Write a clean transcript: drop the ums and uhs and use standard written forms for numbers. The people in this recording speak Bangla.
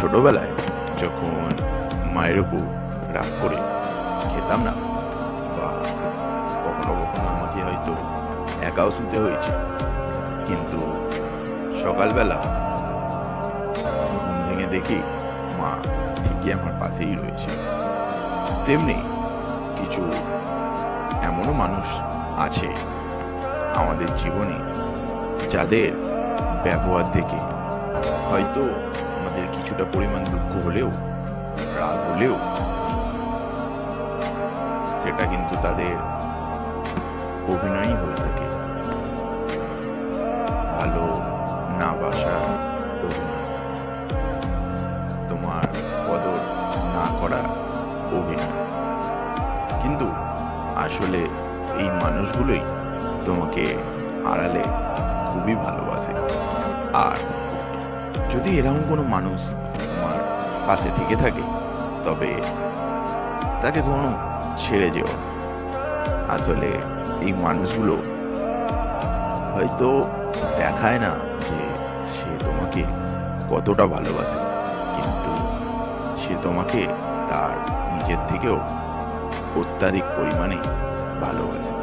ছোটবেলায় যখন মায়ের উপর রাগ করে খেতাম না, বা কখনো কখনো আমাকে হয়তো একাও শুতে হয়েছে, কিন্তু সকালবেলা ঘুম ভেঙে দেখি মা ঠিকই আমার পাশেই রয়েছে। তেমনি কিছু এমনও মানুষ আছে আমাদের জীবনে যাদের ব্যবহার দেখে হয়তো আমাদের কিছুটা পরিমাণ দুঃখ হলেও, রাগ হলেও, সেটা কিন্তু তাদের অভিনয়ই হয়ে থাকে, ভালো না বাসার অভিনয়, তোমার কদর না করা অভিনয়। কিন্তু আসলে এই মানুষগুলোই তোমাকে আড়ালে খুবই ভালোবাসে। আর যদি এরকম কোনো মানুষ তোমার পাশে থেকে থাকে, তবে তাকে কোনো ছেড়ে যেও না। আসলে এই মানুষগুলো হয়তো দেখায় না যে সে তোমাকে কতটা ভালোবাসে, কিন্তু সে তোমাকে তার নিজের থেকেও অত্যাধিক পরিমাণে ভালোবাসে।